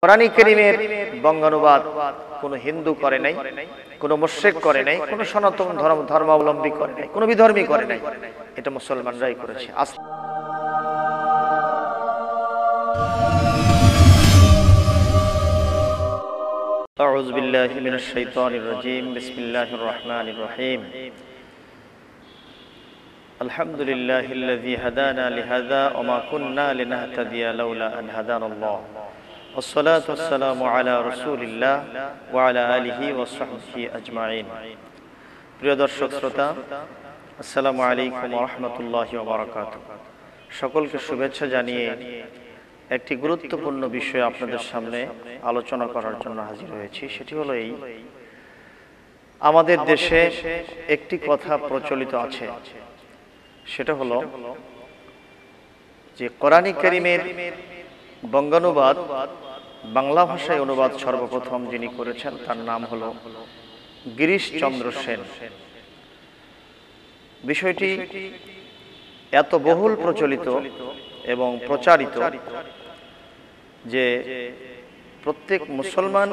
কোরআন কারীমের বঙ্গানুবাদ কোনো হিন্দু করে নাই, কোনো মুশরিক করে নাই, কোনো সনাতন ধর্মাবলম্বী করে নাই, কোনো বিধর্মী করে নাই। এটা মুসলমানরাই করেছে। আউযু বিল্লাহি মিনাশ শাইতানির রাজীম। বিসমিল্লাহির রাহমানির রহিম। আলহামদুলিল্লাহিল্লাযী হাদানা লিহাযা ওয়া মা কুন্না লিনাহতাদিয়া লাউলা আন হাদানাল্লাহ। والصلاة والسلام على رسول الله وعلى آله وصحبه أجمعين। প্রিয় দর্শক শ্রোতা, আসসালামু আলাইকুম ওয়া রাহমাতুল্লাহি ওয়া বারাকাতুহু। সকলকে শুভেচ্ছা জানিয়ে একটি গুরুত্বপূর্ণ বিষয় আপনাদের সামনে আলোচনা করার জন্য হাজির হয়েছি। সেটি হলো এই, আমাদের দেশে একটি কথা প্রচলিত আছে, সেটা হলো যে কোরআন কারীমের বঙ্গানুবাদ বাংলা ভাষায় অনুবাদ সর্বপ্রথম যিনি করেছেন তার নাম হলো গিরিশচন্দ্র সেন। বিষয়টি এত বহুল প্রচলিত এবং প্রচারিত যে প্রত্যেক মুসলমান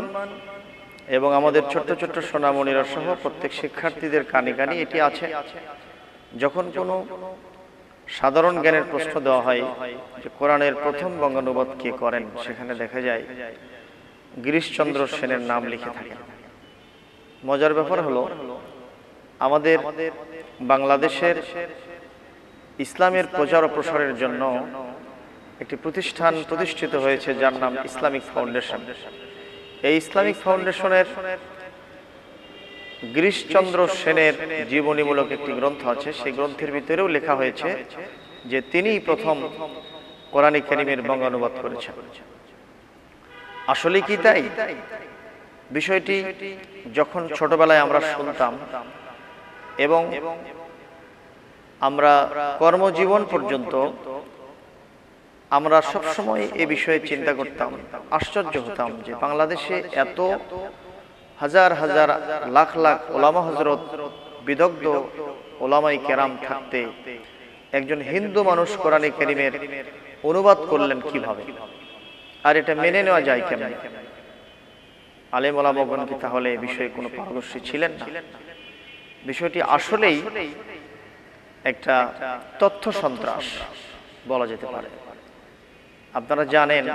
এবং আমাদের ছোট্ট ছোট্ট সোনামণিরা সহ প্রত্যেক শিক্ষার্থীদের কানে কানে এটি আছে। যখন কোনো সাধারণ জ্ঞানের প্রশ্ন দেওয়া হয় যে কোরআনের প্রথম বঙ্গানুবাদ কে করেন, সেখানে দেখা যায় গিরিশচন্দ্র সেনের নাম লিখে থাকেন। মজার ব্যাপার হলো, আমাদের বাংলাদেশের ইসলামের প্রচার ও প্রসারের জন্য একটি প্রতিষ্ঠান প্রতিষ্ঠিত হয়েছে যার নাম ইসলামিক ফাউন্ডেশন। এই ইসলামিক ফাউন্ডেশনের গিরিশচন্দ্র সেনের জীবনীমূলক একটি গ্রন্থ আছে। সেই গ্রন্থের ভিতরেও লেখা হয়েছে যে তিনিই প্রথম কোরআন কারীমের বঙ্গানুবাদ করেছেন। আসলে কি তাই? বিষয়টি যখন ছোটবেলায় আমরা শুনতাম এবং আমরা কর্মজীবন পর্যন্ত আমরা সবসময় এ বিষয়ে চিন্তা করতাম, আশ্চর্য হতাম যে বাংলাদেশে এত হাজার হাজার লাখ লাখ ওলামা হযরত, বিদগ্ধ ওলামায়ে কেরাম থাকতে একজন হিন্দু মানুষ কোরআন কারীমের অনুবাদ করলেন কিভাবে, আর এটা মেনে নেওয়া যায় কেমন? আলেম ওলামাগণ কি তাহলে এই বিষয়ে কোনো পারদর্শী ছিলেন না? বিষয়টি আসলেই একটা তথ্য সন্ত্রাস বলা যেতে পারে। আপনারা জানেন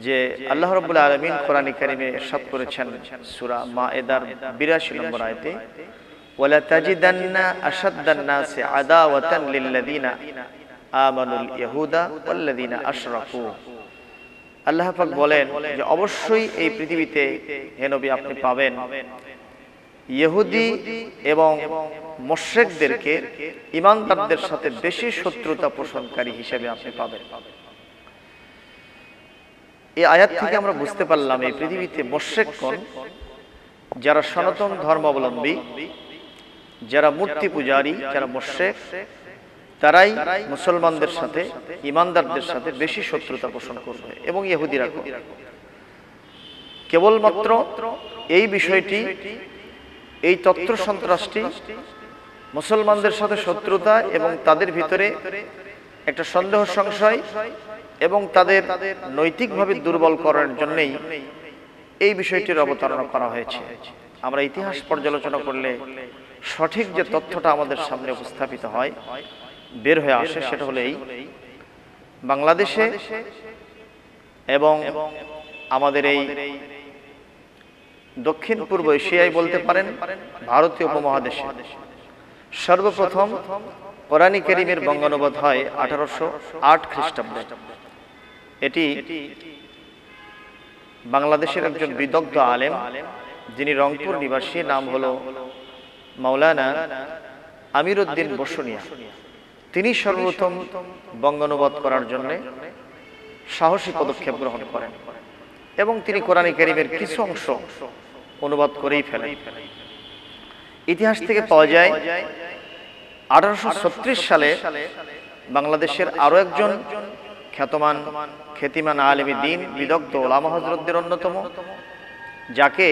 যে আল্লাহ রাব্বুল আলামিন কোরআন কারীমে ইরশাদ করেছেন সূরা মায়েদার ৮২ নম্বর আয়াতে, ওয়ালা তাজিদান্না আশাদ্দান নাসি আদাওয়াতান লিল্লাযিনা আমানুল ইয়াহুদা ওয়াল্লাযিনা আশরাকু। আল্লাহ পাক বলেন যে অবশ্যই এই পৃথিবীতে হে নবী আপনি পাবেন ইহুদি এবং মুশরিকদেরকে ঈমানদারদের সাথে বেশি শত্রুতা পোষণকারী হিসেবে আপনি পাবেন। এই আয়াত থেকে আমরা বুঝতে পারলাম এই পৃথিবীতে মুশরিকগণ, যারা সনাতন ধর্মাবলম্বী, যারা মূর্তি পূজারী, যারা মুশরিক, তারাই মুসলমানদের সাথে, ঈমানদারদের সাথে বেশি শত্রুতা পোষণ করবে এবং ইহুদিরা কেবলমাত্র এই বিষয়টি, এই তথ্য সন্ত্রাসটি মুসলমানদের সাথে শত্রুতা এবং তাদের ভিতরে একটা সন্দেহ সংশয় এবং তাদের নৈতিকভাবে দুর্বল করার জন্যই এই বিষয়টির অবতারণা করা হয়েছে। আমরা ইতিহাস পর্যালোচনা করলে সঠিক যে তথ্যটা আমাদের সামনে উপস্থাপিত হয়, বের হয়ে আসে, সেটা হলো এই, বাংলাদেশে এবং আমাদের এই দক্ষিণ পূর্ব এশিয়ায় বলতে পারেন, ভারতীয় উপমহাদেশে সর্বপ্রথম কোরআন কারীমের বঙ্গানুবাদ হয় 1808 খ্রিস্টাব্দে। এটি বাংলাদেশের একজন বিদগ্ধ আলেম, যিনি রংপুর নিবাসী, নাম হলো মাওলানা আমির উদ্দিন বসুনিয়া। তিনি সর্বপ্রথম বঙ্গানুবাদ করার জন্য সাহসী পদক্ষেপ গ্রহণ করেন এবং তিনি কোরআন কারীমের কিছু অংশ অনুবাদ করেই ফেলেন। ইতিহাস থেকে পাওয়া যায় 1836 সালে বাংলাদেশের আরো একজন খ্যাতিমান আলেমে দ্বীন, বিদগ্ধ ওলামা হযরতদের অন্যতম, যাকে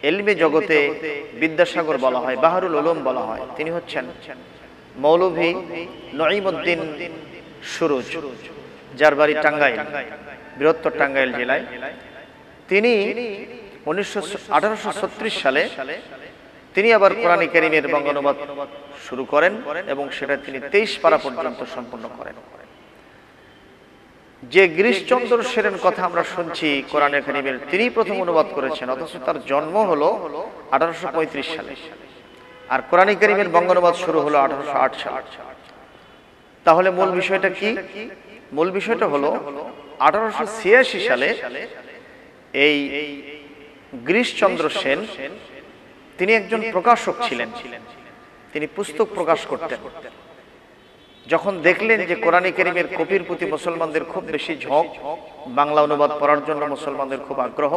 ইলমে জগতে বিদ্যাসাগর বলা হয়, বাহরুল উলুম বলা হয়, তিনি হচ্ছেন মৌলভী নঈমউদ্দিন সুরুজ, যার বাড়ি টাঙ্গাইল। বৃহত্তর টাঙ্গাইল জেলায়। তিনি 1836 সালে তিনি আবার কোরআন কারীমের বঙ্গানুবাদ শুরু করেন এবং সেটা তিনি 23 পারা পর্যন্ত সম্পন্ন করেন। যে গিরিশচন্দ্র সেনের কথা আমরা শুনছি কোরআন কারীমের, তিনি প্রথম অনুবাদ করেছেন, অথচ তার জন্ম হলো 1835 সালে, আর কোরআন কারীমের বঙ্গানুবাদ শুরু হলো 1808 সালে। তাহলে মূল বিষয়টা কি? মূল বিষয়টা হলো 1886 সালে এই গিরিশচন্দ্র সেন তিনি একজন প্রকাশক ছিলেন, তিনি পুস্তক প্রকাশ করতেন। যখন দেখলেন যে কোরআন কারীমের কপির প্রতি মুসলমানদের খুব বেশি ঝোঁক, বাংলা অনুবাদ পড়ার জন্য মুসলমানদের খুব আগ্রহ,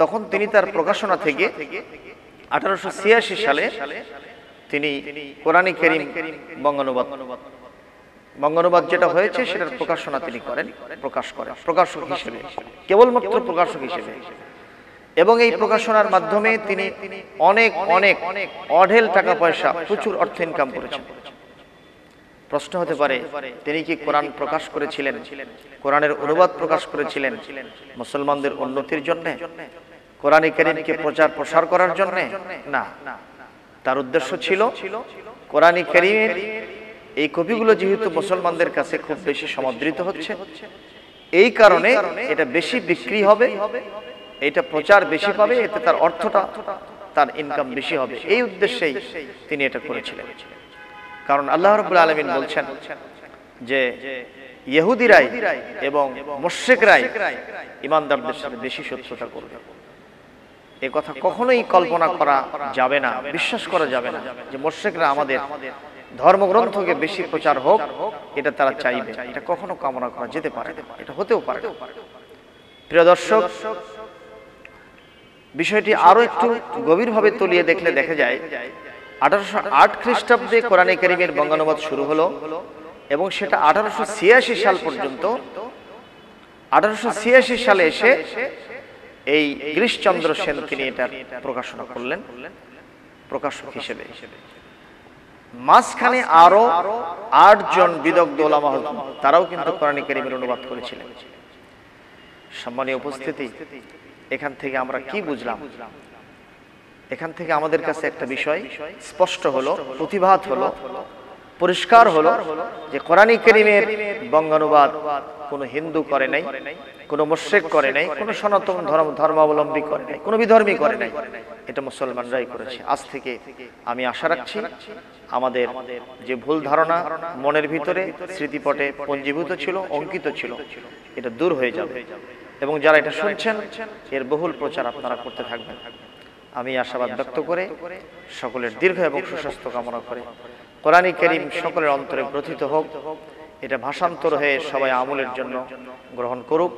তখন তিনি তার প্রকাশনা থেকে 1886 সালে তিনি কোরআন কারীম বঙ্গানুবাদ যেটা হয়েছে সেটার প্রকাশনা তিনি করেন, প্রকাশ করেন প্রকাশক হিসেবে, কেবলমাত্র প্রকাশক হিসেবে। এবং এই প্রকাশনার মাধ্যমে তিনি অনেক অনেক অঢেল টাকা পয়সা, প্রচুর অর্থ ইনকাম করেছেন। প্রশ্ন হতে পারে, তিনি কি কোরআন প্রকাশ করেছিলেন, কোরআনের অনুবাদ প্রকাশ করেছিলেন মুসলমানদের উন্নতির জন্য, কোরআন কারীমকে প্রচার প্রসার করার জন্য? না, তার উদ্দেশ্য ছিল কোরআন কারীমের এই কপিগুলো যেহেতু মুসলমানদের কাছে খুব বেশি সমাদৃত হচ্ছে, এই কারণে এটা বেশি বিক্রি হবে, এটা প্রচার বেশি পাবে, এতে তার অর্থটা, তার ইনকাম বেশি হবে, এই উদ্দেশ্যেই তিনি এটা করেছিলেন। কারণ আল্লাহ রাব্বুল আলামিন বলছেন যে ইহুদিরাই এবং মুশরিকরাই ঈমানদারদের সাথে বেশি শত্রুতা করবে। এই কথা কখনোই কল্পনা করা যাবে না, বিশ্বাস করা যাবে না যে মুশরিকরা আমাদের ধর্মগ্রন্থকে বেশি প্রচার হোক, এটা তারা চাইবে। এটা কখনো কামনা করা যেতে পারে না, এটা হতেও পারে না। প্রিয় দর্শক, বিষয়টি আরো একটু গভীরভাবে তলিয়ে দেখলে দেখা যায় 1808 খ্রিস্টাব্দে কোরআন কারীমের বঙ্গানুবাদ শুরু হলো এবং সেটা 1886 সাল পর্যন্ত। 1886 সালে এসে এই গিরিশচন্দ্র সেন তিনি এটার প্রকাশনা করলেন প্রকাশক হিসেবে। মাঝখানে আরো 8 জন বিদগ্ধ উলামা হযরত, তারাও কিন্তু কোরআন কারীমের অনুবাদ করেছিলেন। সম্মানীয় উপস্থিতি, এখান থেকে আমরা কি বুঝলাম? এখান থেকে আমাদের কাছে একটা বিষয় স্পষ্ট হলো, প্রতিভাত হলো, পরিষ্কার হলো যে কোরআন কারীমের বঙ্গানুবাদ কোনো হিন্দু করে নাই, কোনো মুশরিক করে নাই, কোনো সনাতন ধর্মাবলম্বী করে নাই, কোনো বিধর্মী করে নাই, এটা মুসলমানরাই করেছে। আজ থেকে আমি আশা রাখছি আমাদের যে ভুল ধারণা মনের ভিতরে স্মৃতিপটে পঞ্জীভূত ছিল, অঙ্কিত ছিল, এটা দূর হয়ে যাবে এবং যারা এটা শুনছেন এর বহুল প্রচার আপনারা করতে থাকবেন। আমি আশাবাদ ব্যক্ত করে সকলের দীর্ঘ এবং সুস্বাস্থ্য কামনা করে কোরআন কারীম সকলের অন্তরে গ্রথিত হোক, এটা ভাষান্তর হয়ে সবাই আমলের জন্য গ্রহণ করুক।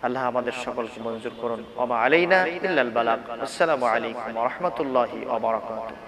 আল্লাহ আমাদের সকলকে মঞ্জুর করুন। ওয়া মা আলাইনা ইল্লাল বালাগ। আসসালামু আলাইকুম ওয়া রাহমাতুল্লাহি ওয়া বারাকাতুহু।